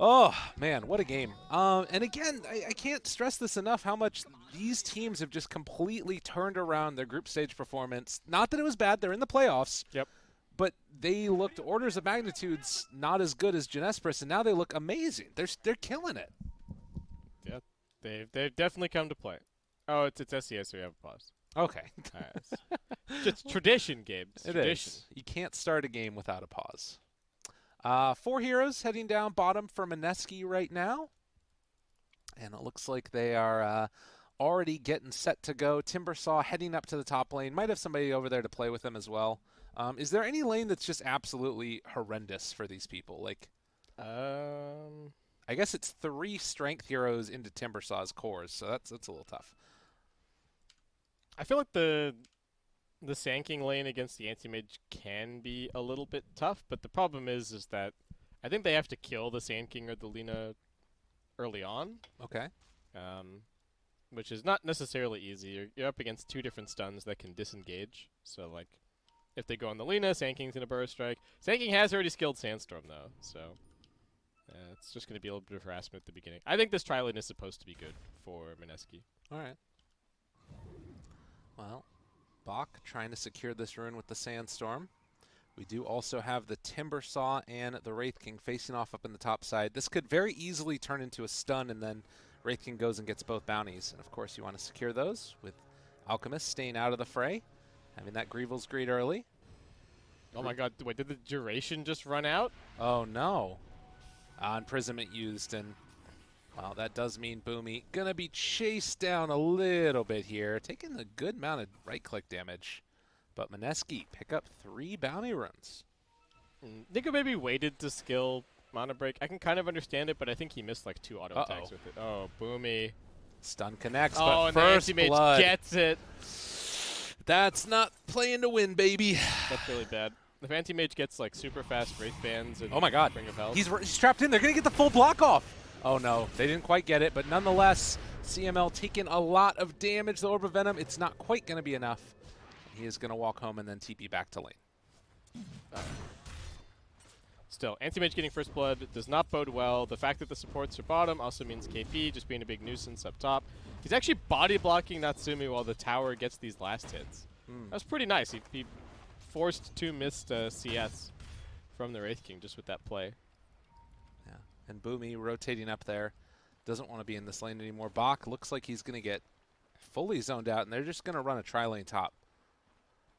Oh, man, what a game. And again, I can't stress this enough how much these teams have just completely turned around their group stage performance. Not that it was bad, they're in the playoffs, Yep. but they looked orders of magnitudes not as good as Genespris, and now they look amazing. They're killing it. Yeah. They've definitely come to play. Oh, it's SES, so we have a pause. Okay. All right. Just tradition, Gabe. It's It tradition. is. You can't start a game without a pause. 4 heroes heading down bottom for Mineski right now. And it looks like they are already getting set to go. Timbersaw heading up to the top lane. Might have somebody over there to play with them as well. Is there any lane that's just absolutely horrendous for these people? Like, I guess it's 3 strength heroes into Timbersaw's cores, so that's a little tough. I feel like the Sand King lane against the Anti-Mage can be a little bit tough, but the problem is that I think they have to kill the Sand King or the Lina early on. Okay. Which is not necessarily easy. You're up against 2 different stuns that can disengage. So, like, if they go on the Lina, Sand King's going to Burrow Strike. Sand King has already skilled Sandstorm, though, so it's just going to be a little bit of harassment at the beginning. I think this tri-lane is supposed to be good for Mineski. All right. Well, Bach trying to secure this rune with the Sandstorm. We do also have the Timbersaw and the Wraith King facing off up in the top side. This could very easily turn into a stun, and then Wraith King goes and gets both bounties. And of course, you want to secure those with Alchemist staying out of the fray, having that Grievel's Greed early. Oh my god, wait, did the duration just run out? Oh no. Imprisonment used, and well, that does mean Boomy gonna be chased down a little bit here, taking a good amount of right-click damage. But Mineski pick up 3 bounty runs. They could maybe waited to skill Mana Break. I can kind of understand it, but I think he missed like 2 auto attacks with it. Oh, Boomy. Stun connects, Oh, but and first the Anti-Mage blood. gets it. That's not playing to win, baby. That's really bad. If Anti-Mage gets like super fast Wraith Bands and Oh my god, Ring of Health. he's trapped in. They're going to get the full block off. Oh no, they didn't quite get it, but nonetheless, CML taking a lot of damage. The Orb of Venom, it's not quite going to be enough. He is going to walk home and then TP back to lane. Still, Anti-Mage getting first blood does not bode well. The fact that the supports are bottom also means KP just being a big nuisance up top. He's actually body blocking Natsumi while the tower gets these last hits. That's pretty nice. He forced 2 missed CS from the Wraith King just with that play. Yeah, and Boomy rotating up there. Doesn't want to be in this lane anymore. Bach looks like he's going to get fully zoned out, and they're just going to run a tri-lane top.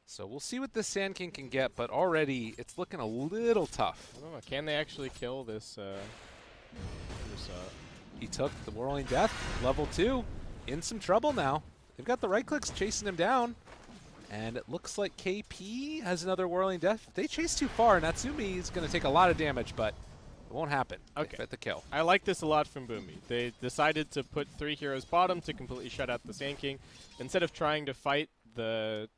So we'll see what this Sand King can get, but already it's looking a little tough. I don't know. Can they actually kill this? He took the Whirling Death, level 2, in some trouble now. They've got the right clicks chasing him down. And it looks like KP has another Whirling Death. If they chase too far, Natsumi is going to take a lot of damage, but it won't happen. Okay. They fit the kill. I like this a lot from Boomy. They decided to put 3 heroes bottom to completely shut out the Sand King. Instead of trying to fight the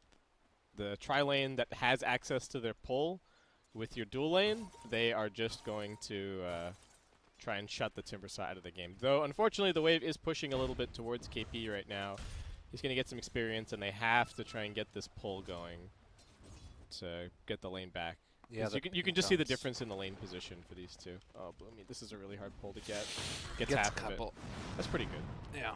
tri-lane that has access to their pull with your dual lane, they are just going to try and shut the Timbersaw out of the game. Though, unfortunately, the wave is pushing a little bit towards KP right now. He's going to get some experience, and they have to try and get this pull going to get the lane back. Yeah, you can just see the difference in the lane position for these two. Oh, Bloomy, this is a really hard pull to get. Gets half of it. That's pretty good. Yeah.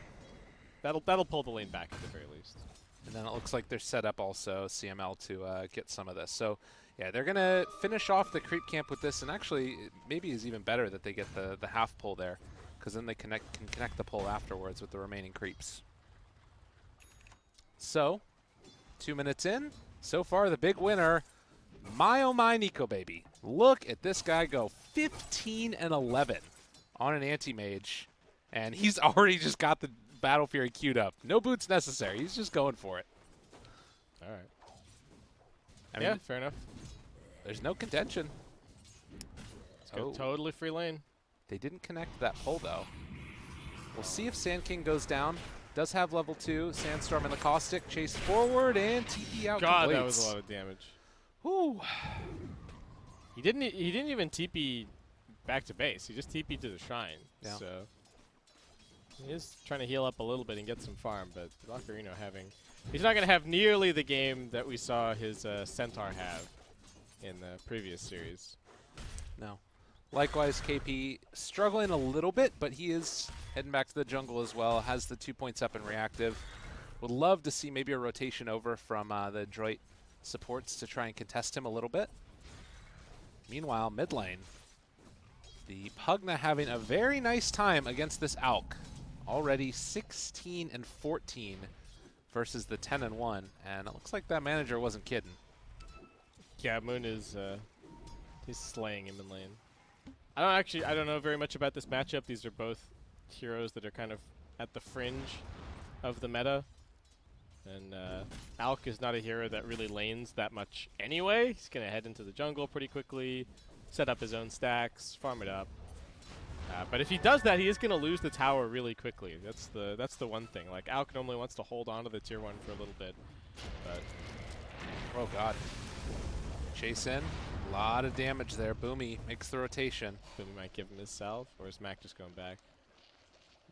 That'll pull the lane back at the very least. And then it looks like they're set up also, CML, to get some of this. So, yeah, they're going to finish off the creep camp with this, and actually, it maybe is even better that they get the half pull there, because then they can connect the pull afterwards with the remaining creeps. So, 2 minutes in. So far, the big winner, my oh my Nico baby. Look at this guy go 15 and 11 on an anti-mage, and he's already just got the Battle Fury queued up. No boots necessary. He's just going for it. All right. I mean, yeah, fair enough. There's no contention. Totally free lane. They didn't connect that pull, though. We'll see if Sand King goes down. Does have level 2. Sandstorm and the Caustic chase forward and TP out. God, completes. that was a lot of damage. Whew. He didn't even TP back to base. He just TP'd to the shrine. Yeah. So he is trying to heal up a little bit and get some farm, but Ocarina he's not going to have nearly the game that we saw his Centaur have in the previous series. No. Likewise, KP struggling a little bit, but he is heading back to the jungle as well. Has the 2 points up in reactive. Would love to see maybe a rotation over from the Adroit supports to try and contest him a little bit. Meanwhile, mid lane, the Pugna having a very nice time against this Alk. Already 16 and 14 versus the 10 and 1, and it looks like that manager wasn't kidding. Yeah, Moon is he's slaying him in lane. I don't know very much about this matchup. These are both heroes that are kind of at the fringe of the meta. And Alk is not a hero that really lanes that much anyway. He's going to head into the jungle pretty quickly, set up his own stacks, farm it up. But if he does that, he is going to lose the tower really quickly. That's the one thing. Like, Alk normally wants to hold on to the tier 1 for a little bit. But oh god. Chase in. A lot of damage there. Boomy makes the rotation. Boomy might give him his salve, or is Mac just going back?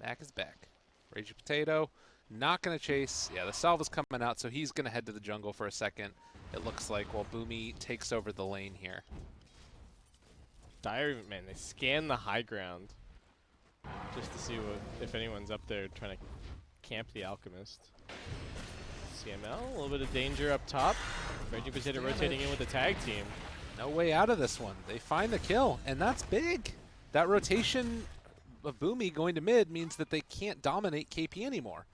Mac is back. Raging Potato. Not going to chase. Yeah, the salve is coming out, so he's going to head to the jungle for a second. It looks like, while Boomy takes over the lane here. Dire, man, they scan the high ground just to see if anyone's up there trying to camp the Alchemist. CML, a little bit of danger up top. Raging Potato rotating in with the tag team. No way out of this one. They find the kill, and that's big. That rotation of Boomy going to mid means that they can't dominate KP anymore.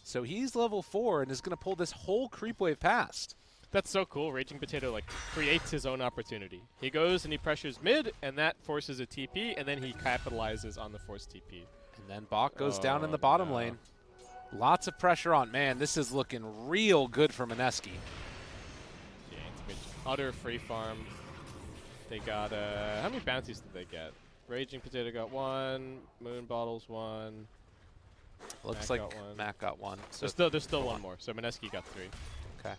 So he's level 4 and is going to pull this whole creep wave past. That's so cool. Raging Potato like creates his own opportunity. He goes and he pressures mid, and that forces a TP, and then he capitalizes on the forced TP. And then Bach goes down in the bottom lane. Lots of pressure on. Man, this is looking real good for Mineski. Yeah, it's utter free farm. They got, how many bounties did they get? Raging Potato got 1, Moon Bottles 1. Looks Mac like got 1. Mac got 1. So There's still one more, so Mineski got 3. Okay.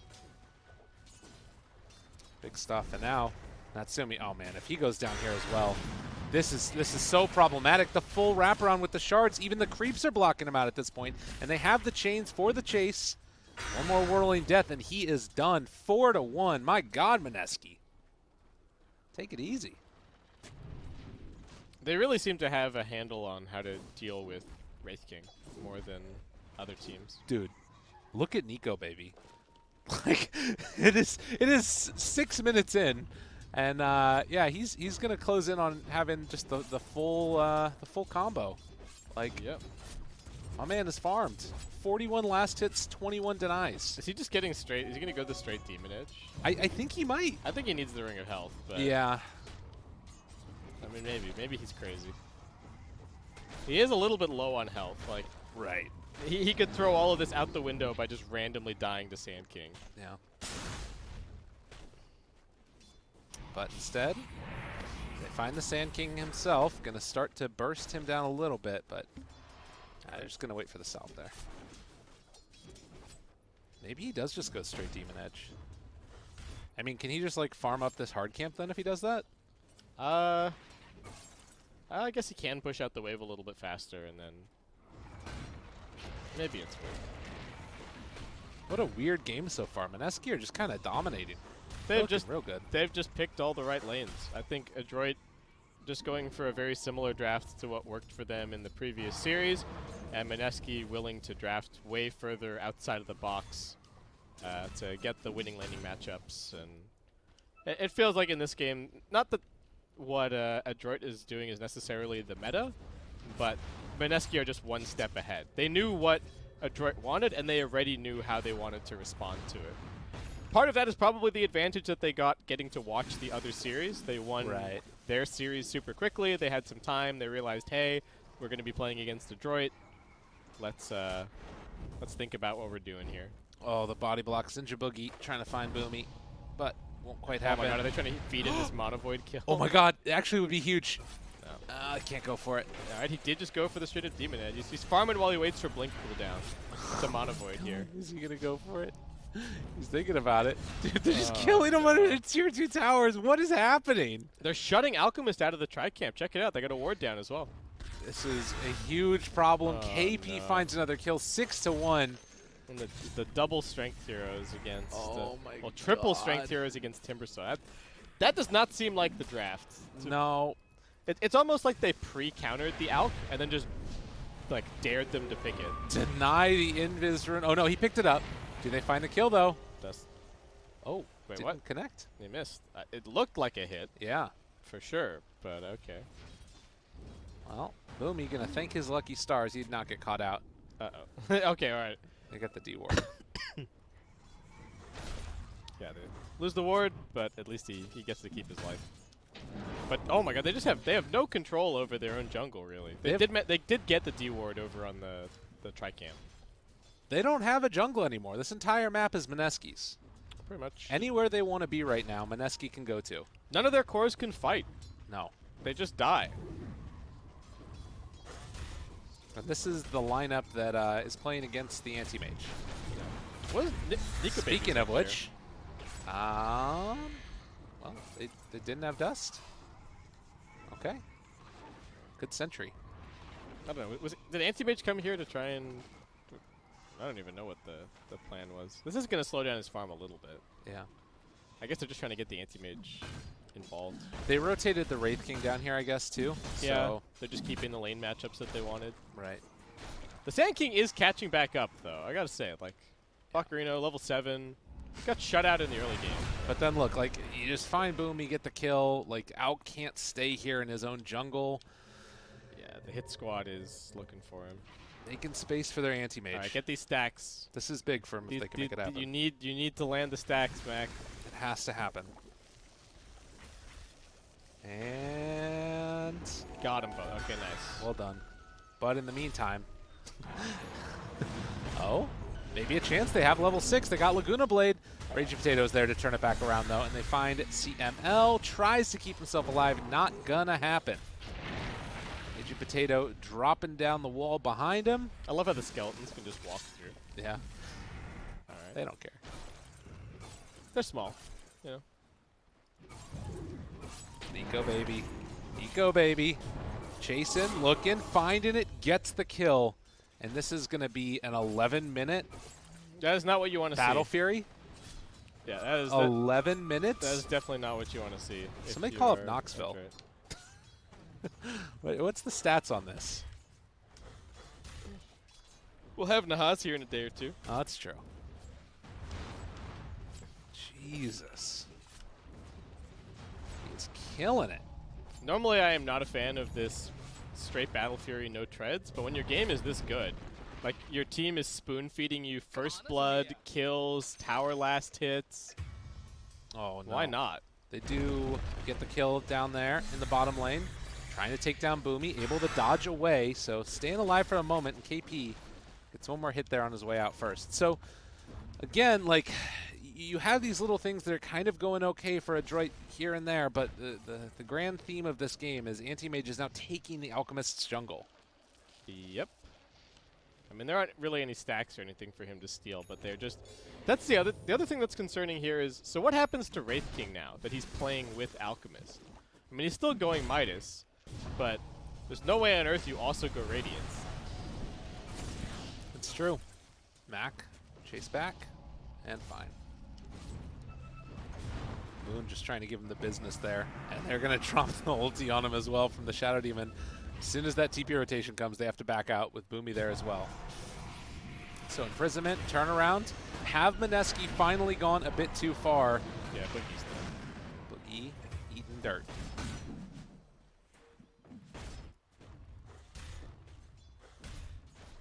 Big stuff. And now, Natsumi, oh man, if he goes down here as well, this is so problematic. The full wraparound with the shards, even the creeps are blocking him out at this point, and they have the chains for the chase. One more whirling death, and he is done. 4-1. My God, Mineski. Take it easy. They really seem to have a handle on how to deal with Wraith King more than other teams. Dude, look at Nico, baby. Like, it is 6 minutes in, and yeah, he's gonna close in on having just the full combo. Like, yep. My man is farmed. 41 last hits, 21 denies. Is he just getting straight? Is he gonna go the straight Demon Edge? I think he might. I think he needs the Ring of Health. But Yeah. I mean, maybe he's crazy. He is a little bit low on health. Like, Right. he could throw all of this out the window by just randomly dying to Sand King. Yeah. But instead, they find the Sand King himself. Gonna start to burst him down a little bit, but they're just gonna wait for the salve there. Maybe he does just go straight Demon Edge. I mean, can he just like farm up this hard camp then if he does that? I guess he can push out the wave a little bit faster, and then maybe it's good. What a weird game so far. Mineski are just kind of dominating. They've just real good. They've just picked all the right lanes. I think Adroit just going for a very similar draft to what worked for them in the previous series, and Mineski willing to draft way further outside of the box to get the winning laning matchups. And it feels like in this game, not that what Adroit is doing is necessarily the meta, but Mineski are just one step ahead. They knew what Adroit wanted, and they already knew how they wanted to respond to it. Part of that is probably the advantage that they got getting to watch the other series. They won their series super quickly. They had some time. They realized, hey, we're going to be playing against Adroit. Let's think about what we're doing here. Oh, the body block. Ninja Boogie trying to find Boomy, but won't quite happen. Oh my God, are they trying to feed in this Mono Void kill? Oh my God, it actually would be huge. No. I can't go for it. All right, he did just go for the straight up Demon Edge. He's farming while he waits for Blink cooldown. It's a Mono Void here. Is he going to go for it? He's thinking about it. Dude, they're just killing him under tier 2 towers. What is happening? They're shutting Alchemist out of the Tri-Camp. Check it out. They got a ward down as well. This is a huge problem. KP finds another kill, 6-1. And the double strength heroes against triple God. strength heroes against Timbersaw. That does not seem like the draft. No. It's almost like they pre-countered the Alk and then just like dared them to pick it. Deny the invis rune. Oh no, he picked it up. Do they find the kill though? That's, Oh, wait, didn't what? connect. They missed. It looked like a hit Yeah. for sure, but okay. Well, Boomy gonna thank his lucky stars he did not get caught out. Uh-oh. Okay, all right. They got the D ward. Yeah, they lose the ward, but at least he gets to keep his life. But oh my god, they have no control over their own jungle really. They did get the D ward over on the Tricam. They don't have a jungle anymore. This entire map is Mineski's. Pretty much. Anywhere they want to be right now, Mineski can go to. None of their cores can fight. No. They just die. And this is the lineup that is playing against the anti-mage. What is Nika Speaking of which, well, they didn't have dust. Okay. Good sentry. I don't know. Did Anti-Mage come here to try and... I don't even know what the plan was. This is going to slow down his farm a little bit. Yeah. I guess they're just trying to get the Anti-Mage involved. They rotated the Wraith King down here, I guess, too. Yeah, So. they're just keeping the lane matchups that they wanted. Right. The Sand King is catching back up, though. I got to say, like, Ocarino, level 7, got shut out in the early game. But then look, like, you just find Boom, you get the kill. Like, Alk can't stay here in his own jungle. Yeah, the hit squad is looking for him. Making space for their anti-mage. All right, get these stacks. This is big for him if they can make it happen. You need to land the stacks, Mac. It has to happen. And Got him both. Okay, nice. well done. But in the meantime, oh, maybe a chance. They have level 6. They got Laguna Blade. Raging Potato's there to turn it back around though, and they find CML. Tries to keep himself alive. Not gonna happen. Raging Potato dropping down the wall behind him. I love how the skeletons can just walk through. Yeah, All right. they don't care. They're small, you know. Eco baby. Eco baby. Chasing, looking, finding it, gets the kill. And this is going to be an 11-minute That is not what you want to see. Battle Fury. Yeah, that is 11 minutes? That is definitely not what you want to see. Somebody call up Knoxville. What's the stats on this? We'll have Nahaz here in a day or two. Oh, that's true. Jesus. He's killing it. Normally, I am not a fan of this straight Battle Fury, no treads, but when your game is this good, like your team is spoon-feeding you first blood, kills, tower last hits. Oh, no. Why not? They do get the kill down there in the bottom lane. Trying to take down Boomy, able to dodge away, so staying alive for a moment, and KP gets one more hit there on his way out first. So, again, like, you have these little things that are kind of going okay for Adroit here and there, but the grand theme of this game is Anti-Mage is now taking the Alchemist's jungle. Yep. I mean, there aren't really any stacks or anything for him to steal, but they're just... That's the other thing that's concerning here is, so what happens to Wraith King now that he's playing with Alchemist? I mean, he's still going Midas, but there's no way on earth you also go Radiance. It's true. Mac, chase back, and fine. Moon just trying to give him the business there, and they're going to drop the ulti on him as well from the Shadow Demon. As soon as that TP rotation comes, they have to back out with Boomy there as well. So imprisonment, turnaround. Have Mineski finally gone a bit too far? Yeah, Boogie's there. Boogie eating dirt.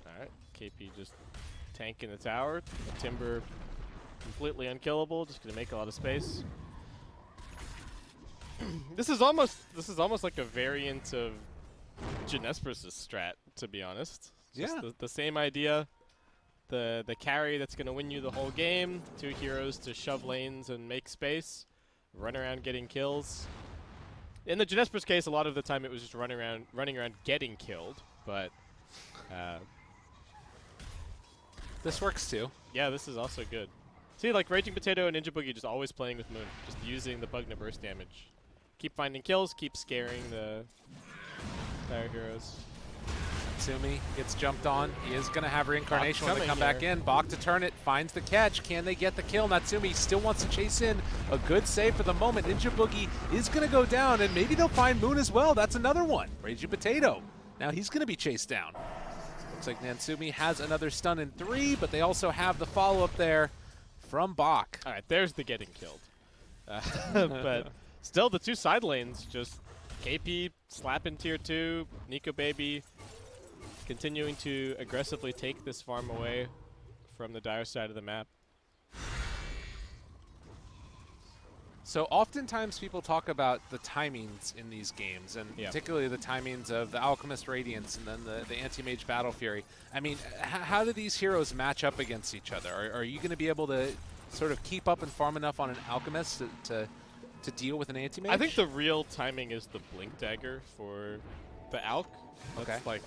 Alright, KP just tanking the tower. Timber completely unkillable, just gonna make a lot of space. This is almost like a variant of Genesper's strat, to be honest. Just Yeah. the same idea. The carry that's gonna win you the whole game. 2 heroes to shove lanes and make space. Run around getting kills. In the Genesper's case, a lot of the time it was just running around getting killed. But This works too. yeah, this is also good. See, like Raging Potato and Ninja Boogie just always playing with Moon, just using the Bugna burst damage. Keep finding kills, keep scaring the fire heroes. Natsumi gets jumped on. He is going to have reincarnation when they coming come back here. in. Bach to turn it, finds the catch. Can they get the kill? Natsumi still wants to chase in. A good save for the moment. Ninja Boogie is going to go down, and maybe they'll find Moon as well. That's another one. Raging Potato. Now he's going to be chased down. Looks like Nansumi has another stun in 3, but they also have the follow-up there from Bach. All right, there's the getting killed. But still, the two side lanes just KP slapping tier 2, Nico Baby continuing to aggressively take this farm away from the dire side of the map. So oftentimes people talk about the timings in these games, and particularly the timings of the Alchemist Radiance and then the Anti-Mage Battle Fury. I mean, how do these heroes match up against each other? Are you going to be able to sort of keep up and farm enough on an Alchemist to deal with an Anti-Mage? I think the real timing is the Blink Dagger for the Alch. That's like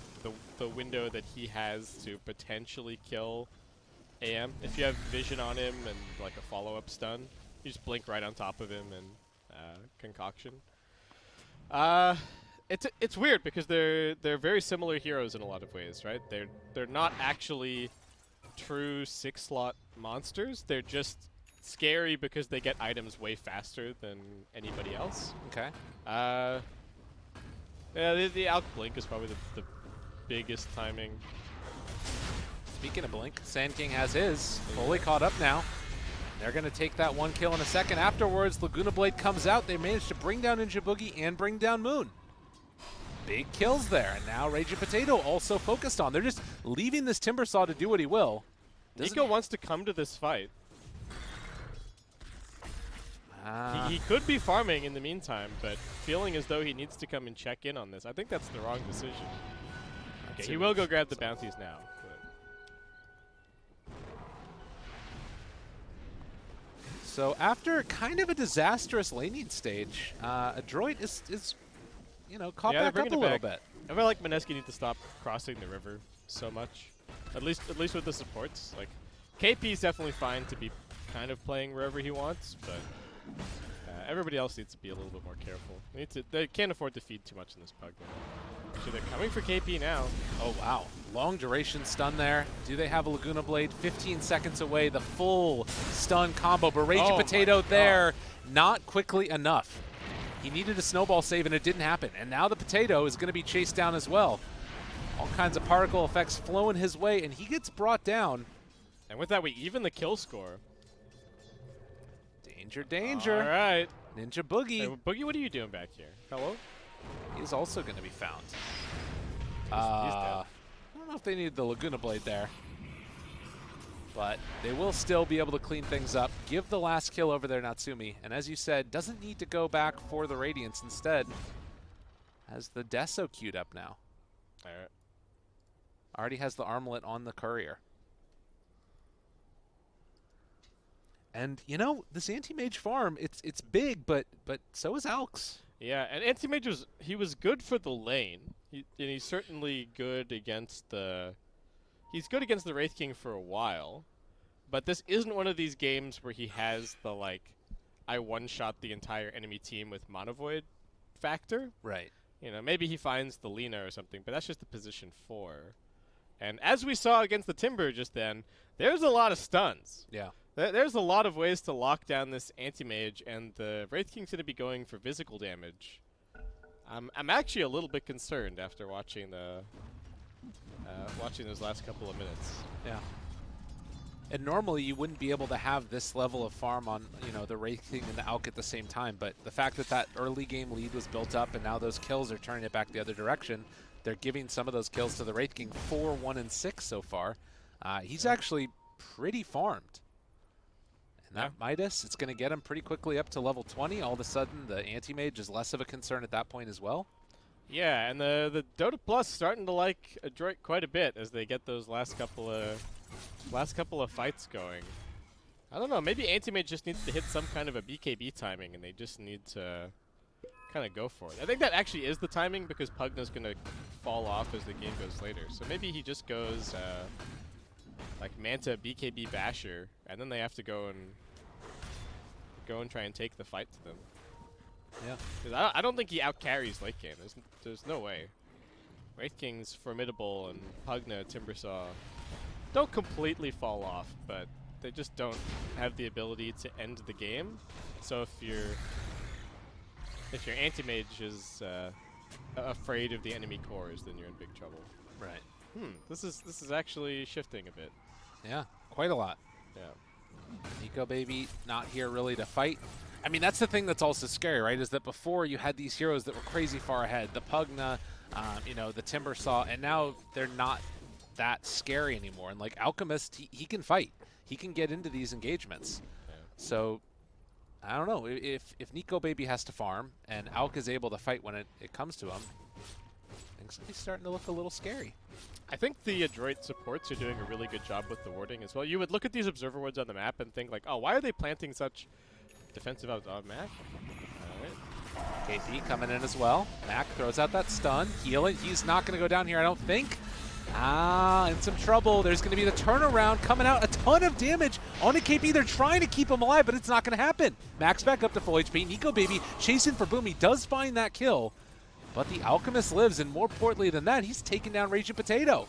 the window that he has to potentially kill AM. If you have vision on him and like a follow-up stun, you just blink right on top of him and concoction. It's weird because they're very similar heroes in a lot of ways, right? They're not actually true 6-slot monsters. They're just scary because they get items way faster than anybody else. Okay. Yeah, the Alch Blink is probably the biggest timing. Speaking of Blink, Sand King has his fully caught up now. They're going to take that 1 kill in a second. Afterwards, Laguna Blade comes out. They managed to bring down Ninja Boogie and bring down Moon. Big kills there. And now Raging Potato also focused on. They're just leaving this Timbersaw to do what he will. Nico wants to come to this fight. He could be farming in the meantime, but feeling as though he needs to come and check in on this. I think that's the wrong decision. Okay, he will go grab the bounties now. So after kind of a disastrous laning stage, Adroit is caught back up a little bit. I feel like Mineski needs to stop crossing the river so much. At least with the supports. Like KP is definitely fine to be kind of playing wherever he wants, but everybody else needs to be a little bit more careful. They can't afford to feed too much in this pug. Actually, they're coming for KP now. Oh, wow. Long duration stun there. Do they have a Laguna Blade? 15 seconds away, the full stun combo. But Raging Potato there, not quickly enough. He needed a snowball save, and it didn't happen. And now the Potato is going to be chased down as well. All kinds of particle effects flowing his way, and he gets brought down. And with that, we even the kill score. Danger, danger. All right. Ninja Boogie. Hey, Boogie, what are you doing back here? Hello? He's also going to be found. He's dead. I don't know if they need the Laguna Blade there. But they will still be able to clean things up. Give the last kill over there, Natsumi. And as you said, doesn't need to go back for the Radiance. Instead, has the Deso queued up now. All right. Already has the armlet on the courier. And, this Anti-Mage farm, it's big, but so is Alx. Yeah, and Anti-Mage was good for the lane. And he's certainly good against the... He's good against the Wraith King for a while. But this isn't one of these games where he has the, I one-shot the entire enemy team with Mono Void factor. Right. Maybe he finds the Lina or something, but that's just the position 4. And as we saw against the Timber just then, there's a lot of stuns. Yeah. There's a lot of ways to lock down this Anti-Mage, and the Wraith King's going to be going for physical damage. I'm actually a little bit concerned after watching watching those last couple of minutes. Yeah. And normally you wouldn't be able to have this level of farm on, the Wraith King and the Alk at the same time, but the fact that early game lead was built up and now those kills are turning it back the other direction, they're giving some of those kills to the Wraith King. 4, 1, and 6 so far. He's actually pretty farmed. And that Midas, it's going to get him pretty quickly up to level 20. All of a sudden, the Anti-Mage is less of a concern at that point as well. Yeah, and the Dota Plus starting to like Adroit quite a bit as they get those last couple of fights going. I don't know, maybe Anti-Mage just needs to hit some kind of a BKB timing, and they just need to kind of go for it. I think that actually is the timing because Pugna's going to fall off as the game goes later. So maybe he just goes like Manta BKB Basher, and then they have to go and try and take the fight to them. Yeah. 'Cause I don't think he out-carries late game. There's no way. Wraith King's formidable, and Pugna, Timbersaw don't completely fall off, but they just don't have the ability to end the game. So if your anti-mage is afraid of the enemy cores, then you're in big trouble. Right. This is actually shifting a bit. Yeah, quite a lot. Yeah. Nico Baby not here really to fight. I mean, that's the thing that's also scary, right? Is that before you had these heroes that were crazy far ahead. The Pugna, you know, the Timbersaw, and now they're not that scary anymore. And like Alchemist, he can fight. He can get into these engagements. Yeah. So I don't know. If Nico Baby has to farm and Alk is able to fight when it comes to him, things are starting to look a little scary. I think the Adroit supports are doing a really good job with the warding as well. You would look at these observer wards on the map and think like, oh, why are they planting such defensive out on Mac? Alright. KP coming in as well. Mac throws out that stun. Healing. He's not going to go down here, I don't think. In some trouble. There's going to be the turnaround coming out. A ton of damage on the KP. They're trying to keep him alive, but it's not going to happen. Max back up to full HP. Nico Baby chasing for Boom. He does find that kill, but the Alchemist lives, and more importantly than that, he's taking down Raging Potato.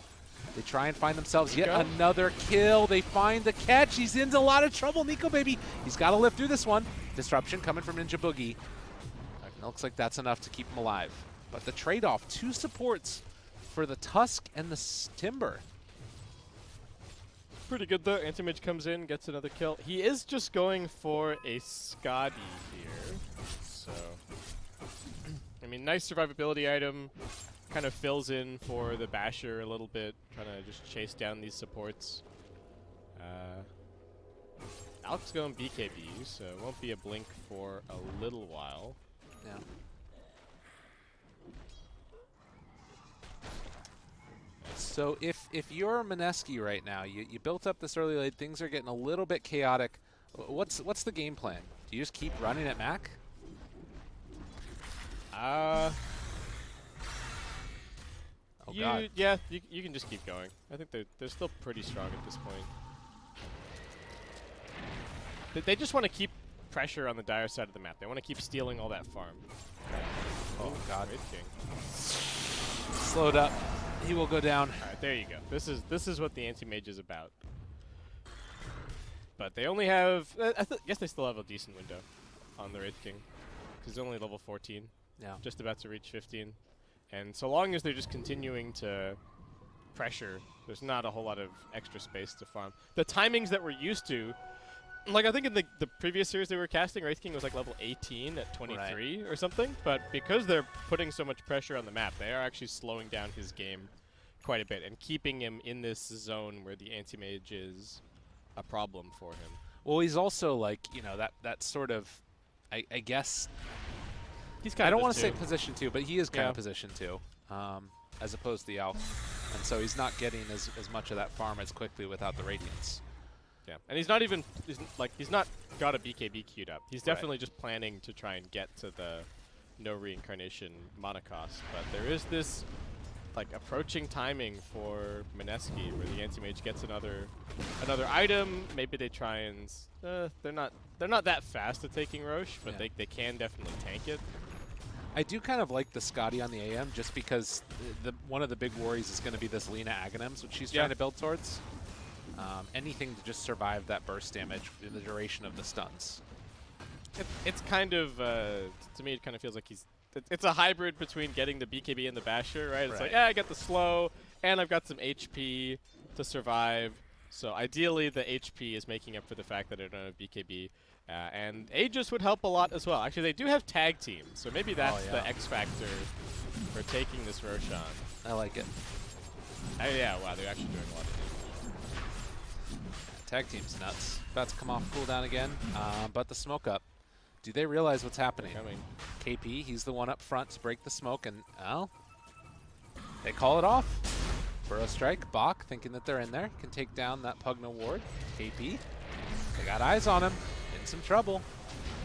They try and find themselves yet another kill. They find the catch. He's into a lot of trouble. Nico Baby, he's got to live through this one. Disruption coming from Ninja Boogie. It looks like that's enough to keep him alive. But the trade-off, 2 supports for the Tusk and the Timber. Pretty good though. Anti-Mage comes in, gets another kill. He is just going for a Scotty here. So, I mean, nice survivability item. Kind of fills in for the Basher a little bit, trying to just chase down these supports. Alk's going BKB, so it won't be a blink for a little while. Yeah. So if you're Mineski right now, you built up this early lead, things are getting a little bit chaotic. What's the game plan? Do you just keep running at Mac? Oh God. Yeah, you can just keep going. I think they're still pretty strong at this point. They just want to keep pressure on the Dire side of the map. They want to keep stealing all that farm. Oh God. Wraith King. Slowed up. He will go down. All right, there you go. This is what the anti-mage is about. But they only have. I guess they still have a decent window on the Wraith King, because he's only level 14. Yeah. Just about to reach 15. And so long as they're just continuing to pressure, there's not a whole lot of extra space to farm. The timings that we're used to, like I think in the previous series they were casting, Wraith King was like level 18 at 23 or something. But because they're putting so much pressure on the map, they are actually slowing down his game quite a bit and keeping him in this zone where the anti-mage is a problem for him. Well, he's also like, you know, that sort of, I guess. He's kind I of don't want to say position 2, but he is kind of position 2, as opposed to the Alk. And so he's not getting as much of that farm as quickly without the Radiance. Yeah, and he's not even, he's not got a BKB queued up. He's definitely just planning to try and get to the no reincarnation mana cost. But there is this, like, approaching timing for Mineski where the anti-mage gets another item. Maybe they try and, they're not that fast at taking Roche, but they can definitely tank it. I do kind of like the Scotty on the AM just because one of the big worries is going to be this Lena Aghanims, which she's trying to build towards. Anything to just survive that burst damage in the duration of the stuns. It's kind of, to me, it kind of feels like it's a hybrid between getting the BKB and the Basher, right? It's like, yeah, I got the slow, and I've got some HP to survive. So ideally, the HP is making up for the fact that I don't have BKB. And Aegis would help a lot as well. Actually, they do have tag teams, so maybe that's the X factor for taking this Roshan. I like it. Yeah, wow, they're actually doing a lot of damage. Tag team's nuts. About to come off cooldown again, but the smoke up. Do they realize what's happening? KP, he's the one up front to break the smoke, and, well, they call it off. Burrow Strike, Bach, thinking that they're in there, can take down that Pugna ward. KP, they got eyes on him, in some trouble.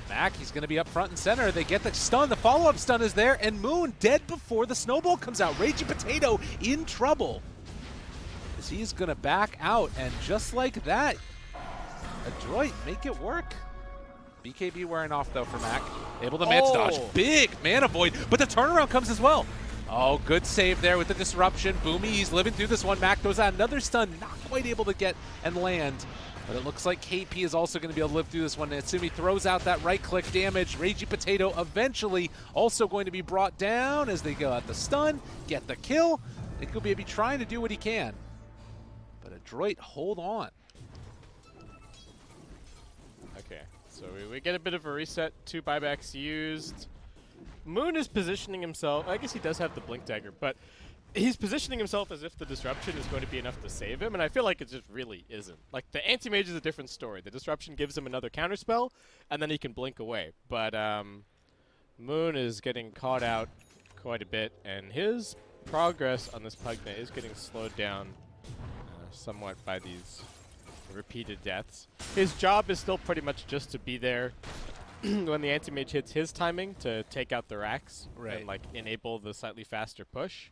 Mac, he's going to be up front and center. They get the stun, the follow-up stun is there, and Moon dead before the snowball comes out. Raging Potato in trouble, as he's going to back out, and just like that, Adroit make it work. BKB wearing off, though, for Mac. Able to Mance dodge. Big Mana Void, but the turnaround comes as well. Oh, good save there with the disruption. Boomy, he's living through this one. Mac goes out another stun, not quite able to get and land. But it looks like KP is also going to be able to live through this one. Natsumi throws out that right-click damage. Ragey Potato eventually also going to be brought down as they go at the stun, get the kill. Nikobaby trying to do what he can. But Adroit, hold on. Okay, so we get a bit of a reset. 2 buybacks used. Moon is positioning himself. I guess he does have the Blink Dagger, but he's positioning himself as if the disruption is going to be enough to save him, and I feel like it just really isn't. Like, the Anti-Mage is a different story. The disruption gives him another counterspell, and then he can blink away. But Moon is getting caught out quite a bit, and his progress on this Pugna is getting slowed down somewhat by these repeated deaths. His job is still pretty much just to be there when the Anti-Mage hits his timing to take out the racks and like enable the slightly faster push.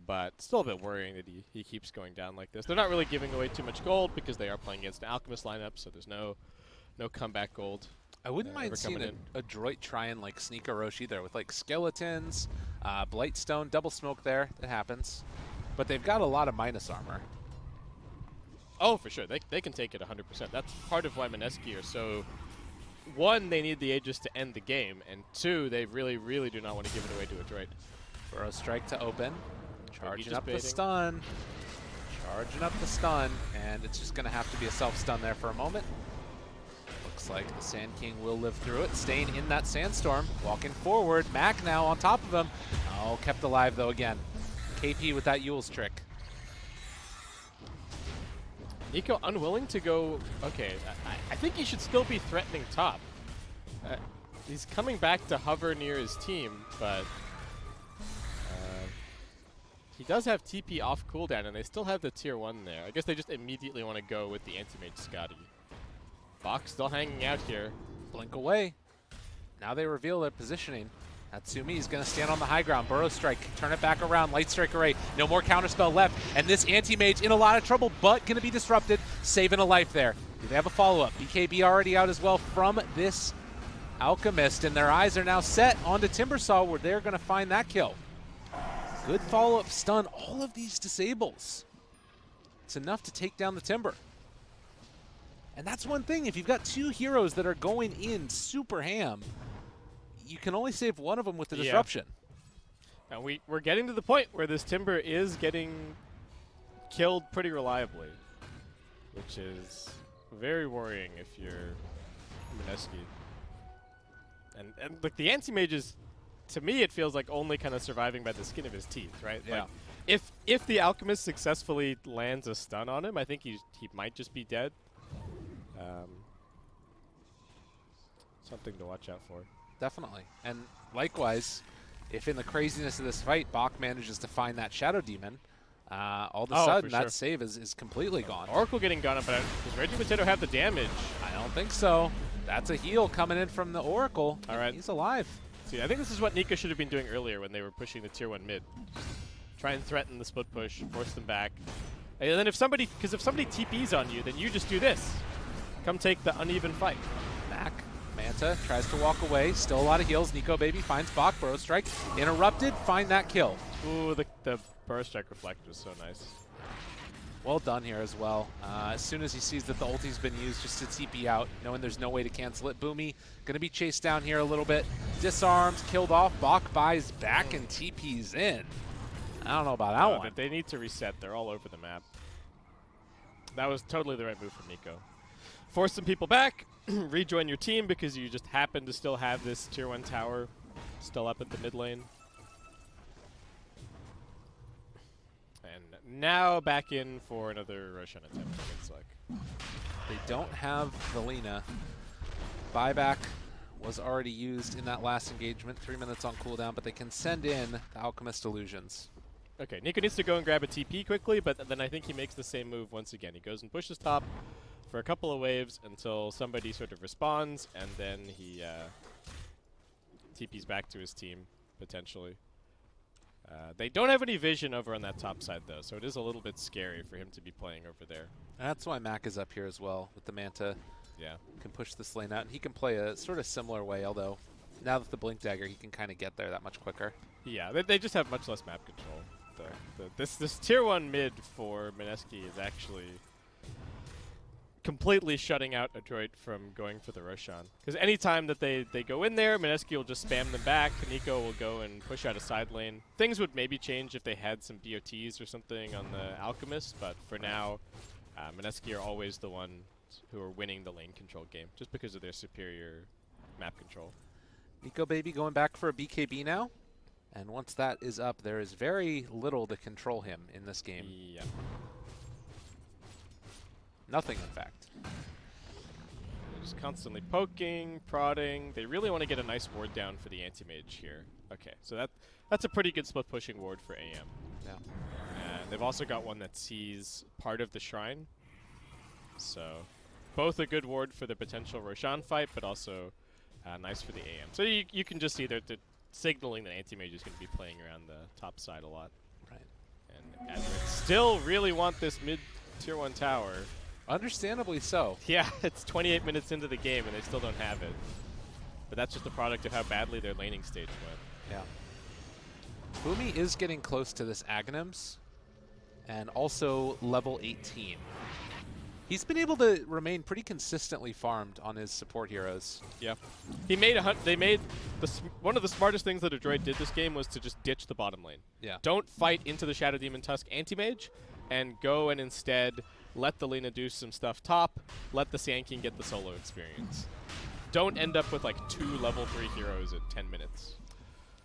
But still a bit worrying that he keeps going down like this. They're not really giving away too much gold because they are playing against an Alchemist lineup, so there's no comeback gold. I wouldn't mind seeing a Adroit try and like sneak a Roshi there with like skeletons, Blightstone, double smoke there. That happens. But they've got a lot of minus armor. Oh, for sure. They can take it 100%. That's part of why Mineski are so... 1, they need the Aegis to end the game, and 2, they really, really do not want to give it away to Adroit. Burrow strike to open. Charging up the stun. Charging up the stun, and it's just going to have to be a self-stun there for a moment. Looks like the Sand King will live through it, staying in that sandstorm, walking forward. Mac now on top of him. Oh, kept alive though again. KP with that Yule's trick. Nico unwilling to go... Okay, I think he should still be threatening top. He's coming back to hover near his team, but... he does have TP off cooldown, and they still have the tier 1 there. I guess they just immediately want to go with the Anti-Mage Scotty. Bach still hanging out here. Blink away. Now they reveal their positioning. Natsumi is going to stand on the high ground. Burrow strike, turn it back around. Light strike array. No more counterspell left. And this Anti-Mage in a lot of trouble, but going to be disrupted. Saving a life there. Do they have a follow-up? BKB already out as well from this Alchemist, and their eyes are now set onto Timbersaw, where they're going to find that kill. Good follow-up stun. All of these disables. It's enough to take down the Timber. And that's one thing. If you've got 2 heroes that are going in super ham, you can only save one of them with the disruption. And we're getting to the point where this Timber is getting killed pretty reliably, which is very worrying if you're Mineski. And look, the Anti-Mage is, to me, it feels like only kind of surviving by the skin of his teeth, right? Yeah. Like, if the Alchemist successfully lands a stun on him, I think he might just be dead. Something to watch out for. Definitely. And likewise, if in the craziness of this fight, Bach manages to find that Shadow Demon, all of a sudden that save is completely gone. Oracle getting gone up, but does Reggie Potato have the damage? I don't think so. That's a heal coming in from the Oracle. All right. He's alive. See, I think this is what Nika should have been doing earlier when they were pushing the tier 1 mid. Try and threaten the split push, force them back. And then if somebody TPs on you, then you just do this. Come take the uneven fight. Mac, Manta tries to walk away. Still a lot of heals. Nikobaby finds Bach. Burrow strike. Interrupted. Find that kill. Ooh, the Burrow strike reflect was so nice. Well done here as well. As soon as he sees that the ulti's been used just to TP out, knowing there's no way to cancel it, Boomy going to be chased down here a little bit. Disarmed, killed off. Bach buys back and TP's in. I don't know about that one. But they need to reset. They're all over the map. That was totally the right move from Nico. Force some people back, rejoin your team because you just happen to still have this tier 1 tower still up at the mid lane. And now back in for another Roshan attempt, it looks like. They don't have Velina. Buyback was already used in that last engagement, 3 minutes on cooldown, but they can send in the Alchemist Illusions. Okay, Nico needs to go and grab a TP quickly, but then I think he makes the same move once again. He goes and pushes top for a couple of waves until somebody sort of responds, and then he TPs back to his team, potentially. They don't have any vision over on that top side, though, so it is a little bit scary for him to be playing over there. That's why Mac is up here as well with the Manta. Yeah. Can push this lane out, and he can play a sort of similar way, although now with the Blink Dagger, he can kind of get there that much quicker. Yeah, they just have much less map control. This tier 1 mid for Mineski is actually completely shutting out Adroit from going for the Roshan. Because anytime that they go in there, Mineski will just spam them back. Nico will go and push out a side lane. Things would maybe change if they had some BOTs or something on the Alchemist, but for now, Mineski are always the ones who are winning the lane control game, just because of their superior map control. Nico Baby going back for a BKB now. And once that is up, there is very little to control him in this game. Yeah. Nothing, in fact. They're just constantly poking, prodding. They really want to get a nice ward down for the anti-mage here. Okay, so that's a pretty good split pushing ward for AM. Yeah. And they've also got one that sees part of the shrine. So both a good ward for the potential Roshan fight, but also nice for the AM. So you can just see they're signaling that anti-mage is going to be playing around the top side a lot. Right. And Adroit still really want this mid tier 1 tower. Understandably so. Yeah, it's 28 minutes into the game and they still don't have it. But that's just a product of how badly their laning stage went. Yeah. Boomy is getting close to this Aghanims, and also level 18. He's been able to remain pretty consistently farmed on his support heroes. Yeah. He made one of the smartest things that Adroit did this game was to just ditch the bottom lane. Yeah. Don't fight into the Shadow Demon Tusk anti-mage, and go and instead let the Lina do some stuff top, let the Sand King get the solo experience. Don't end up with like 2 level 3 heroes at 10 minutes.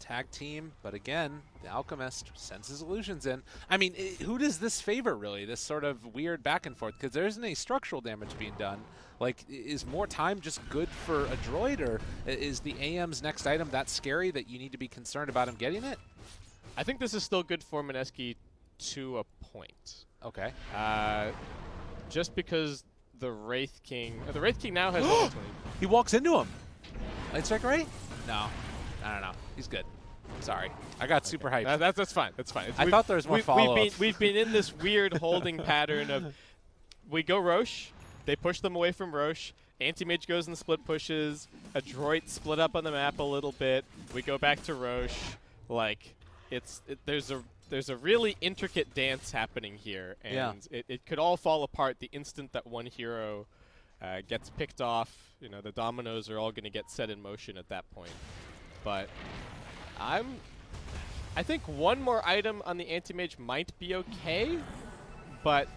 Tag team, but again, the Alchemist sends his illusions in. I mean, who does this favor, really? This sort of weird back and forth, because there isn't any structural damage being done. Like, is more time just good for Adroit, or is the AM's next item that scary that you need to be concerned about him getting it? I think this is still good for Mineski to a point. Okay. Just because the Wraith King now has level 20. He walks into him. Light strike right? No. I don't know. He's good. Sorry. I got super hyped. That's fine. That's fine. I thought there was more follow-up. We've been in this weird holding pattern of we go Roche, they push them away from Roche, Anti-Mage goes in the split pushes, Adroit split up on the map a little bit, we go back to Roche. Like, there's a really intricate dance happening here, and it could all fall apart the instant that one hero gets picked off. You know, the dominoes are all going to get set in motion at that point. But I think one more item on the anti-mage might be okay, but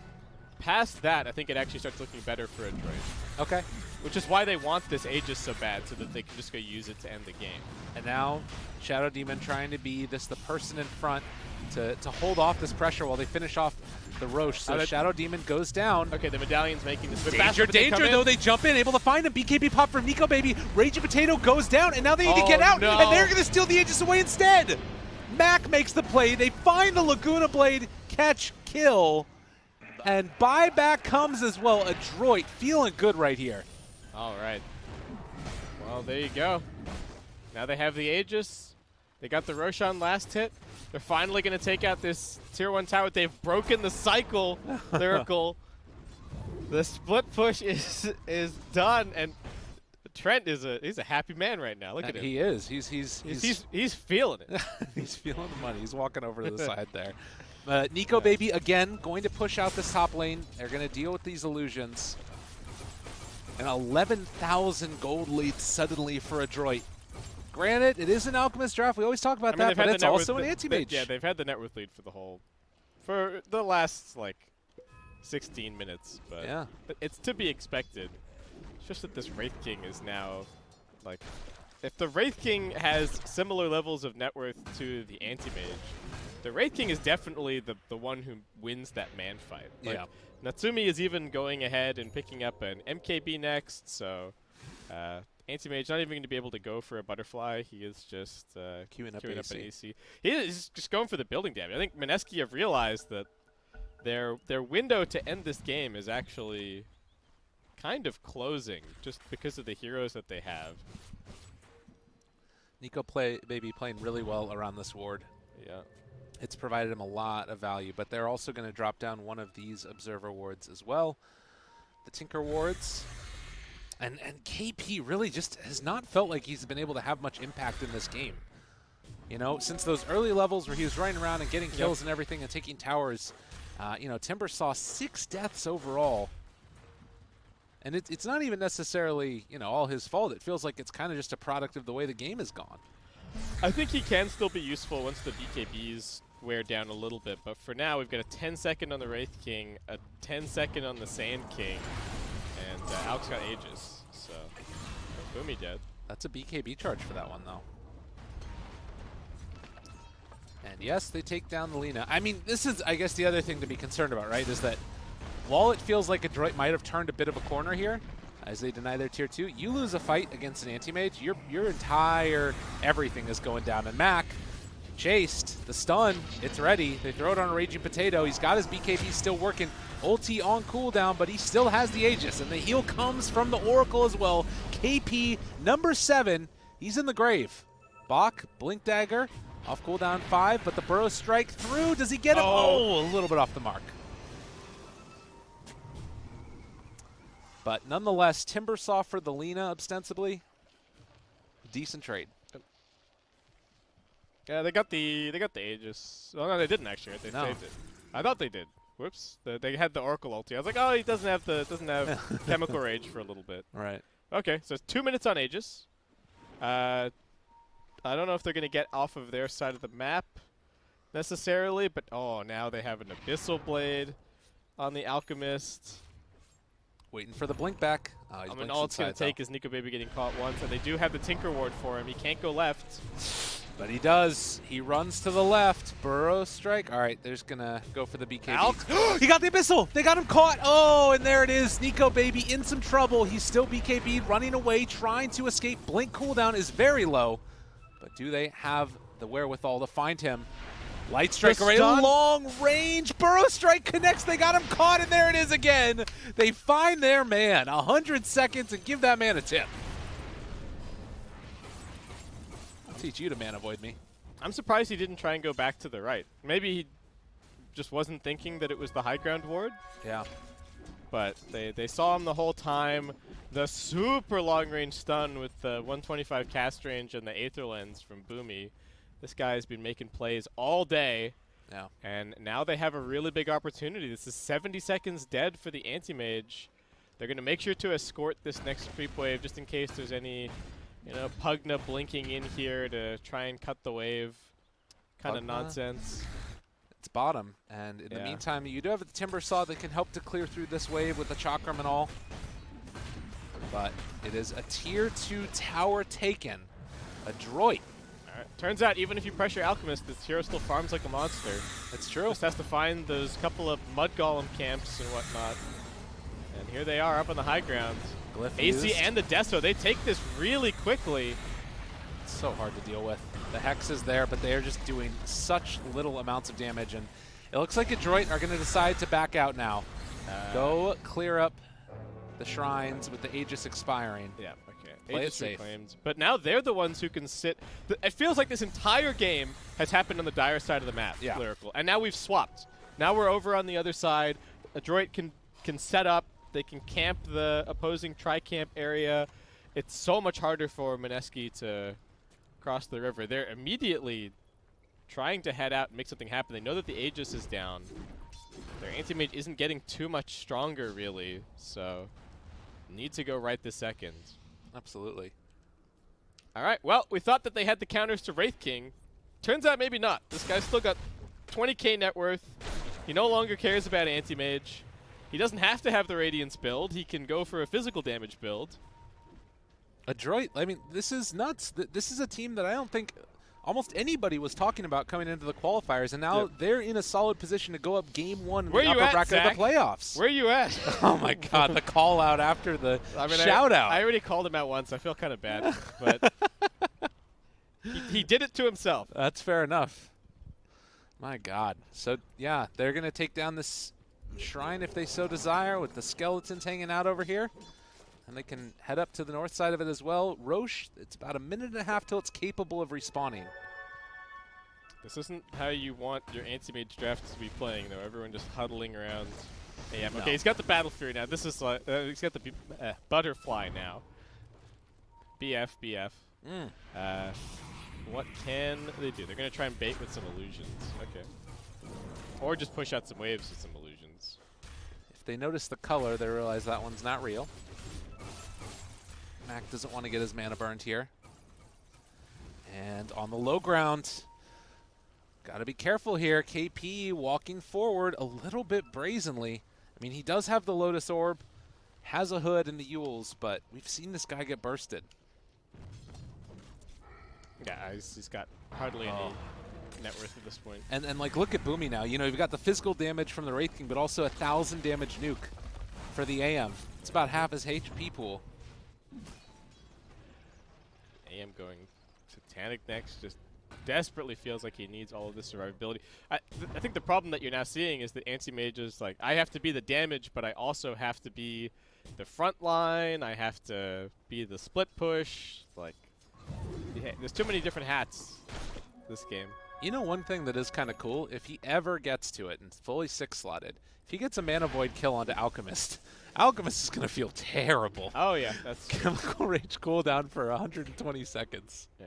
past that, I think it actually starts looking better for Adroit. Okay. Which is why they want this Aegis so bad, so that they can just go use it to end the game. And now, Shadow Demon trying to be the person in front to hold off this pressure while they finish off the Roche. So Shadow Demon goes down. Okay, the Medallion's making this bit danger, faster, danger, though. They jump in, able to find him. BKB pop from Nico Baby. Raging Potato goes down, and now they need to get out, no. and they're going to steal the Aegis away instead. Mac makes the play. They find the Laguna Blade, catch, kill, and buyback comes as well. Adroit feeling good right here. All right. Well, there you go. Now they have the Aegis. They got the Roshan last hit. They're finally going to take out this Tier 1 tower. They've broken the cycle, Lyrical. The split push is done, and Trent he's a happy man right now. Look at him. He is. He's feeling it. He's feeling the money. He's walking over to the side there. Nico Baby, again, going to push out this top lane. They're going to deal with these illusions. An 11,000 gold lead suddenly for Adroit. Granted, it is an Alchemist draft. We always talk about that, but it's also an anti-mage. Yeah, they've had the net worth lead for the last, like, 16 minutes. But yeah, it's to be expected. It's just that this Wraith King is now, like, if the Wraith King has similar levels of net worth to the anti-mage, the Wraith King is definitely the one who wins that man fight. Like, yeah. Natsumi is even going ahead and picking up an MKB next, so Anti-Mage not even going to be able to go for a butterfly. He is just queuing up an AC. He is just going for the building damage. I think Mineski have realized that their window to end this game is actually kind of closing just because of the heroes that they have. Nico Baby playing really well around this ward. Yeah. It's provided him a lot of value, but they're also going to drop down one of these Observer wards as well. The Tinker wards. And KP really just has not felt like he's been able to have much impact in this game. You know, since those early levels where he was running around and getting kills and everything and taking towers, you know, Timber saw 6 deaths overall. And it's not even necessarily, you know, all his fault. It feels like it's kind of just a product of the way the game has gone. I think he can still be useful once the BKBs wear down a little bit, but for now we've got a 10-second on the Wraith King, a 10-second on the Sand King, and Alex got Aegis, so Boomy dead. That's a BKB charge for that one, though. And yes, they take down the Lina. I mean, this is, I guess, the other thing to be concerned about, right, is that while it feels like Adroit might have turned a bit of a corner here, as they deny their tier 2, you lose a fight against an anti-mage, your entire everything is going down. And Mac, chased, the stun, it's ready. They throw it on a Raging Potato. He's got his BKB still working. Ulti on cooldown, but he still has the Aegis. And the heal comes from the Oracle as well. KP, number 7, he's in the grave. Bach, Blink Dagger, off cooldown 5, but the Burrow Strike through. Does he get him? Oh, a little bit off the mark. But nonetheless, Timber saw for the Lina ostensibly. Decent trade. Yeah, they got the Aegis. Oh no, they didn't actually. They saved it. I thought they did. Whoops. They had the Oracle ulti. I was like, oh, he doesn't have Chemical Rage for a little bit. Right. Okay, so it's 2 minutes on Aegis. I don't know if they're gonna get off of their side of the map necessarily, but oh, now they have an Abyssal Blade on the Alchemist. Waiting for the blink back. I mean, all it's going to take is Nico Baby getting caught once, and they do have the Tinker Ward for him. He can't go left. But he does. He runs to the left. Burrow Strike. All right, they're just going to go for the BKB. He got the Abyssal. They got him caught. Oh, and there it is. Nico Baby in some trouble. He's still BKB'd, running away, trying to escape. Blink cooldown is very low. But do they have the wherewithal to find him? Light Strike array, long range. Burrow Strike connects. They got him caught, and there it is again. They find their man. 100 seconds and give that man a tip. I'll teach you to man avoid me. I'm surprised he didn't try and go back to the right. Maybe he just wasn't thinking that it was the high ground ward. Yeah. But they saw him the whole time. The super long range stun with the 125 cast range and the Aether Lens from Boomy. This guy's been making plays all day, and now they have a really big opportunity. This is 70 seconds dead for the anti-mage. They're going to make sure to escort this next creep wave just in case there's any, you know, Pugna blinking in here to try and cut the wave. Kind of nonsense. It's bottom, and in the meantime, you do have the Timber Saw that can help to clear through this wave with the Chakram and all. But it is a tier 2 tower taken. Adroit. Turns out, even if you pressure Alchemist, this hero still farms like a monster. That's true. Just has to find those couple of Mud Golem camps and whatnot. And here they are up on the high ground. Glyph AC used. and the Deso, they take this really quickly. It's so hard to deal with. The Hex is there, but they are just doing such little amounts of damage. And it looks like Adroit are going to decide to back out now. Go clear up the shrines with the Aegis expiring. Yeah, okay. Play Aegis it safe. reclaimed. But now they're the ones who can sit. It feels like this entire game has happened on the Dire side of the map, Lyrical. And now we've swapped. Now we're over on the other side. Adroit can set up. They can camp the opposing tri-camp area. It's so much harder for Mineski to cross the river. They're immediately trying to head out and make something happen. They know that the Aegis is down. Their anti-mage isn't getting too much stronger, really, so need to go right this second. Absolutely. All right, well, we thought that they had the counters to Wraith King. Turns out maybe not. This guy's still got 20k net worth. He no longer cares about anti-mage. He doesn't have to have the Radiance build. He can go for a physical damage build. Adroit, I mean, this is nuts. This is a team that I don't think almost anybody was talking about coming into the qualifiers, and now they're in a solid position to go up game 1 in the upper bracket of the playoffs. Where are you at? Oh my God, the call out after the shout out. I already called him out once. I feel kind of bad, but he did it to himself. That's fair enough. My God. So yeah, they're gonna take down this shrine if they so desire, with the skeletons hanging out over here. And they can head up to the north side of it as well. Roche, it's about a minute and a half till it's capable of respawning. This isn't how you want your anti-mage draft to be playing, though. Everyone just huddling around AM. No. Okay, he's got the Battle Fury now. This is like, he's got the Butterfly now. BF. what can they do? They're going to try and bait with some illusions. Okay. Or just push out some waves with some illusions. If they notice the color, they realize that one's not real. Mac doesn't want to get his mana burned here. And on the low ground, got to be careful here. KP walking forward a little bit brazenly. I mean, he does have the Lotus Orb, has a hood and the Yules, but we've seen this guy get bursted. Yeah, he's got hardly any net worth at this point. And like, look at Boomy now. You know, you've got the physical damage from the Wraith King, but also 1,000 damage nuke for the AM. It's about half his HP pool. AM going Titanic next, just desperately feels like he needs all of this survivability. I think the problem that you're now seeing is that Anti-Mage is like, I have to be the damage, but I also have to be the front line. I have to be the split push. Like, yeah, there's too many different hats this game. You know, one thing that is kind of cool, if he ever gets to it and it's fully 6-slotted, if he gets a Mana Void kill onto Alchemist, Alchemist is going to feel terrible. Oh, yeah, that's Chemical Rage cooldown for 120 seconds. Yeah.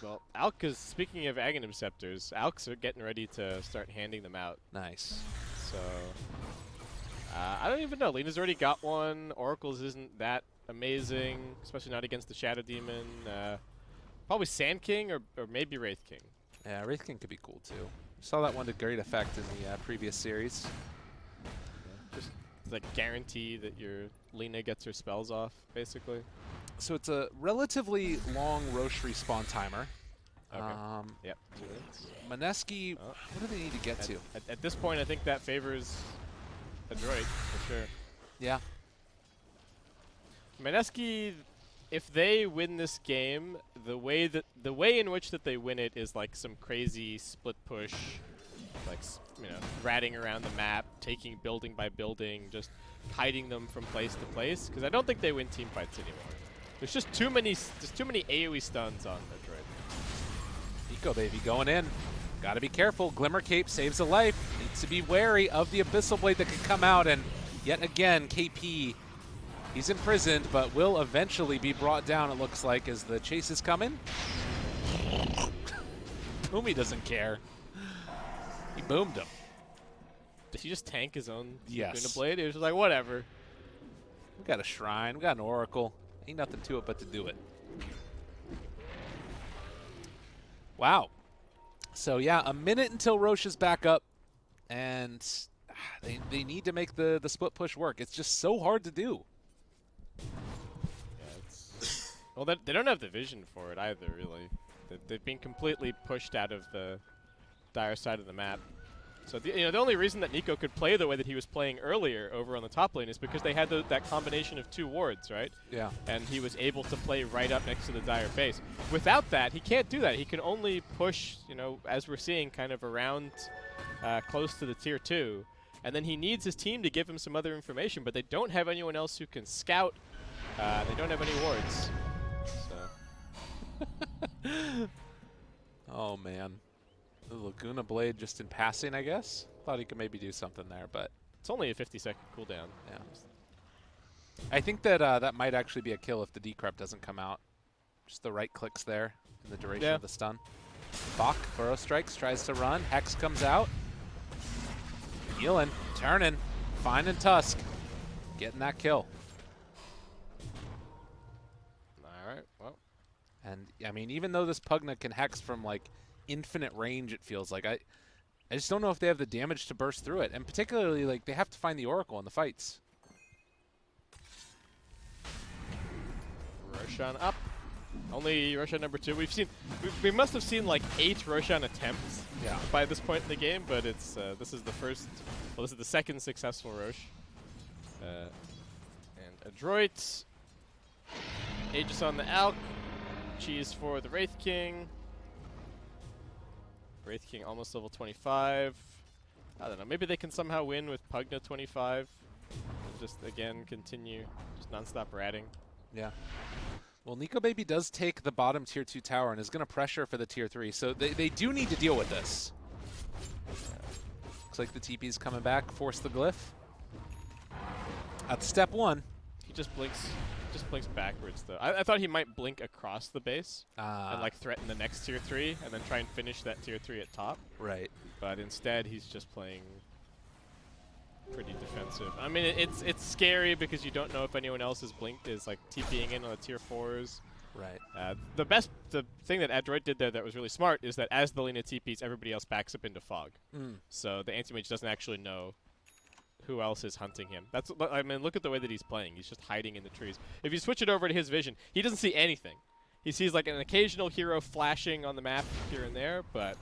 Well, Alk is, speaking of Aghanim Scepters, Alks are getting ready to start handing them out. Nice. So, I don't even know. Lena's already got one. Oracle's isn't that amazing, especially not against the Shadow Demon. Probably Sand King or maybe Wraith King. Yeah, Wraith King could be cool too. Saw that one to great effect in the previous series. Yeah. Just like guarantee that your Lena gets her spells off, basically. So it's a relatively long Roche respawn timer. Okay. Yep. 2 minutes. Mineski, what do they need to get to? At this point, I think that favors Adroit for sure. Yeah. Mineski, if they win this game, the way in which that they win it is like some crazy split push, like ratting around the map, taking building by building, just hiding them from place to place. Because I don't think they win team fights anymore. There's just too many AOE stuns on Adroit. Eco Baby going in. Got to be careful. Glimmer Cape saves a life. Needs to be wary of the Abyssal Blade that could come out. And yet again, KP. He's imprisoned, but will eventually be brought down, it looks like, as the chase is coming. Boomy doesn't care. He boomed him. Did he just tank his own Yes. Laguna Blade? He was just like, whatever. We got a shrine. We got an oracle. Ain't nothing to it but to do it. Wow. So, yeah, a minute until Roche is back up. And they need to make the split push work. It's just so hard to do. Well, they don't have the vision for it either, really. They've been completely pushed out of the dire side of the map. So the only reason that Nico could play the way that he was playing earlier over on the top lane is because they had that combination of 2 wards, right? Yeah. And he was able to play right up next to the dire base. Without that, he can't do that. He can only push, as we're seeing, kind of around close to the tier 2. And then he needs his team to give him some other information, but they don't have anyone else who can scout. They don't have any wards. Oh, man. The Laguna Blade just in passing, I guess. Thought he could maybe do something there, but... It's only a 50-second cooldown. Yeah. I think that that might actually be a kill if the decrep doesn't come out. Just the right clicks there in the duration of the stun. Bach, Burrow Strikes, tries to run. Hex comes out. Healing, turning, finding Tusk. Getting that kill. Alright, well. And, I mean, even though this Pugna can Hex from, like, infinite range, it feels like, I just don't know if they have the damage to burst through it. And particularly, like, they have to find the Oracle in the fights. Roshan up. Only Roshan number 2. We must have seen like 8 Roshan attempts by this point in the game, but it's this is the second successful Rosh. And Adroit. Aegis on the Alk. Cheese for the Wraith King. Wraith King almost level 25. I don't know. Maybe they can somehow win with Pugna 25. Just again continue just non-stop ratting. Yeah. Well, Nico Baby does take the bottom tier 2 tower and is going to pressure for the tier 3, so they do need to deal with this. Looks like the TP's coming back, force the glyph. At step 1. He just blinks just blinks backwards, though. I thought he might blink across the base and like threaten the next tier 3 and then try and finish that tier 3 at top. Right. But instead, he's just playing pretty defensive. I mean, it's scary because you don't know if anyone else is like TPing in on the tier 4s. Right. The thing that Adroit did there that was really smart is that as the Lina TPs, everybody else backs up into fog. So the anti-mage doesn't actually know who else is hunting him. I mean, look at the way that he's playing. He's just hiding in the trees. If you switch it over to his vision, he doesn't see anything. He sees like an occasional hero flashing on the map here and there, but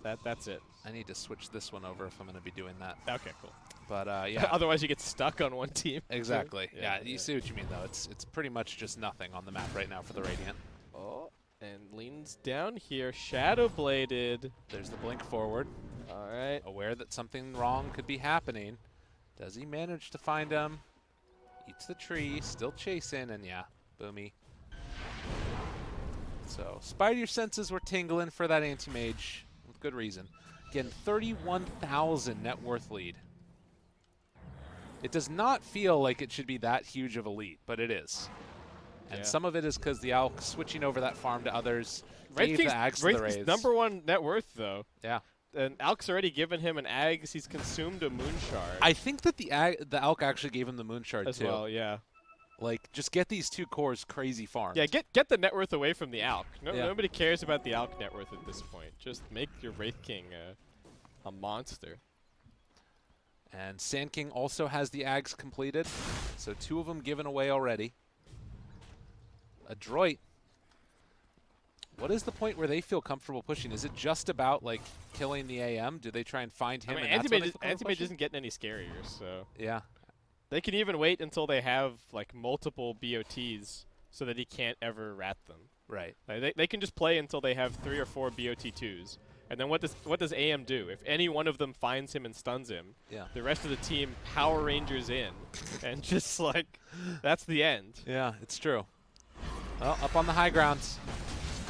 that's it. I need to switch this one over if I'm going to be doing that. Okay, cool. But yeah. Otherwise, you get stuck on one team. Exactly. Yeah, you see what you mean, though. It's pretty much just nothing on the map right now for the Radiant. Oh, and leans down here. Shadow Bladed. There's the blink forward. All right. Aware that something wrong could be happening. Does he manage to find him? Eats the tree, still chasing, and yeah, Boomy. So, Spider senses were tingling for that anti-mage with good reason. Again, 31,000 net worth lead. It does not feel like it should be that huge of a lead, but it is. And some of it is because the Alk switching over that farm to others gave the Ags to the Rays. #1 net worth, though. Yeah. And Alk's already given him an Ags. He's consumed a Moon Shard. I think that the Alk actually gave him the Moon Shard, as too. well, yeah. Like, just get these 2 cores crazy farmed. Yeah, get the net worth away from the Alk. Nobody cares about the Alk net worth at this point. Just make your Wraith King a monster. And Sand King also has the Ags completed, so 2 of them given away already. Adroit. What is the point where they feel comfortable pushing? Is it just about, like, killing the AM? Do they try and find him? I mean, and Anti-Mage isn't getting any scarier, so... Yeah. They can even wait until they have, like, multiple BOTs so that he can't ever rat them. Right. Like, they can just play until they have 3 or 4 BOT2s. And then what does AM do? If any one of them finds him and stuns him, the rest of the team Power Rangers in. And just, like, that's the end. Yeah, it's true. Well, up on the high ground.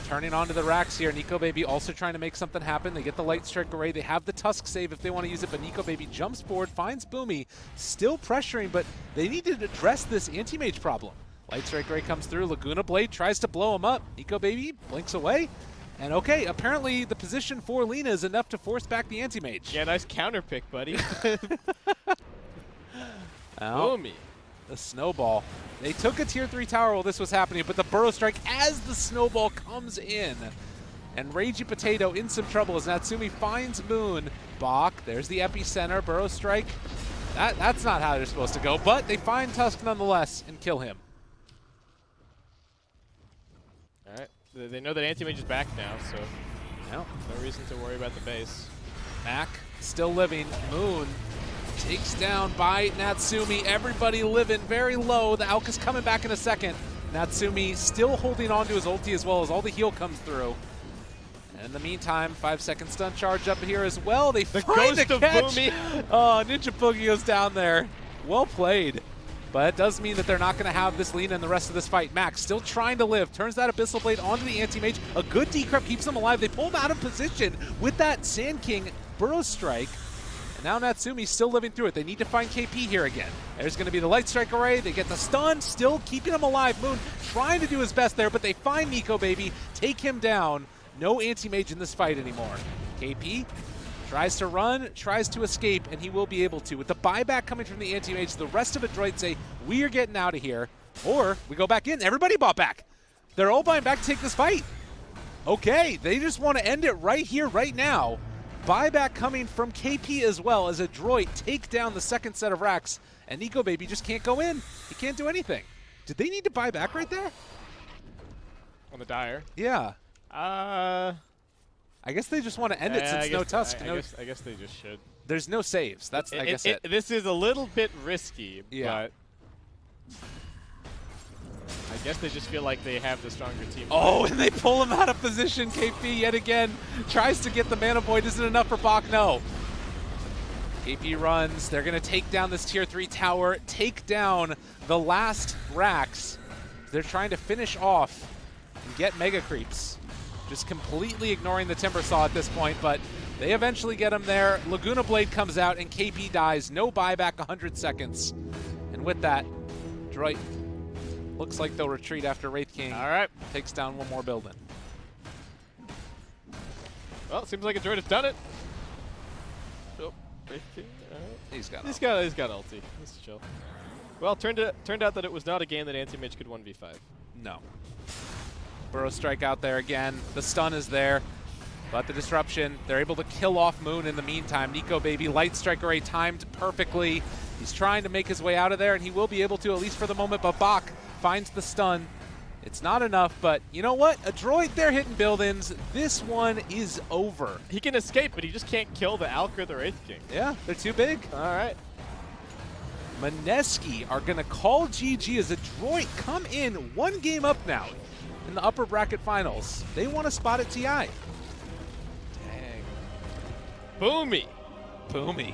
Turning onto the racks here. Nico Baby also trying to make something happen. They get the Light Strike Array. They have the Tusk save if they want to use it, but Nico Baby jumps forward, finds Boomy, still pressuring, but they need to address this anti-mage problem. Light Strike Array comes through. Laguna Blade tries to blow him up. Nico Baby blinks away. And okay, apparently the position for Lina is enough to force back the anti-mage. Yeah, nice counter pick, buddy. Boomy. The snowball. They took a tier 3 tower while this was happening, but the Burrow Strike as the snowball comes in. And Ragey Potato in some trouble as Natsumi finds Moon. Bach, there's the epicenter. Burrow Strike. That's not how they're supposed to go, but they find Tusk nonetheless and kill him. All right. They know that Anti-Mage is back now, so no reason to worry about the base. Mac still living. Moon takes down by Natsumi. Everybody living very low. The Alk is coming back in a second. Natsumi still holding on to his ulti as well as all the heal comes through. And in the meantime, 5-second stun charge up here as well. They find the catch. Boomy. Oh, Ninja Boogie goes down there. Well played. But it does mean that they're not going to have this Lina in the rest of this fight. Max still trying to live. Turns that Abyssal Blade onto the Anti-Mage. A good decrypt keeps them alive. They pull him out of position with that Sand King Burrow Strike. And now Natsumi's still living through it. They need to find KP here again. There's going to be the Light Strike Array. They get the stun, still keeping him alive. Moon trying to do his best there, but they find Nico Baby, take him down. No Anti-Mage in this fight anymore. KP tries to run, tries to escape, and he will be able to. With the buyback coming from the Anti-Mage, the rest of Adroit say, we are getting out of here. Or we go back in. Everybody bought back. They're all buying back to take this fight. Okay, they just want to end it right here, right now. Buyback coming from KP as well as Adroit take down the second set of racks, and Nico Baby just can't go in. He can't do anything. Did they need to buy back right there? On the Dire? Yeah. I guess they just want to end it since no Tusk. I guess they just should. There's no saves. That's I guess it. This is a little bit risky, yeah. But I guess they just feel like they have the stronger team. Oh, and they pull him out of position. KP yet again tries to get the Mana Void. Isn't enough for Bach? No. KP runs. They're going to take down this tier 3 tower, take down the last racks. They're trying to finish off and get Mega Creeps. Just completely ignoring the Timber Saw at this point, but they eventually get him there. Laguna Blade comes out and KP dies. No buyback, 100 seconds. And with that, Adroit looks like they'll retreat after Wraith King All right. takes down one more building. Well, it seems like Adroit has done it. Oh, Wraith King. All right. He's got ulti. He's chill. Well, turned out that it was not a game that Anti-Mage could 1v5. No. Burrow strike out there again. The stun is there. But the disruption, they're able to kill off Moon in the meantime. Nico Baby, Light Strike Array timed perfectly. He's trying to make his way out of there, and he will be able to, at least for the moment, but Bach finds the stun. It's not enough, but you know what? Adroit, they're hitting buildings. This one is over. He can escape, but he just can't kill the Alk or the Wraith King. Yeah, they're too big. All right. Mineski are going to call GG as Adroit come in one game up now in the upper bracket finals. They want a spot at TI. Boomy. Boomy.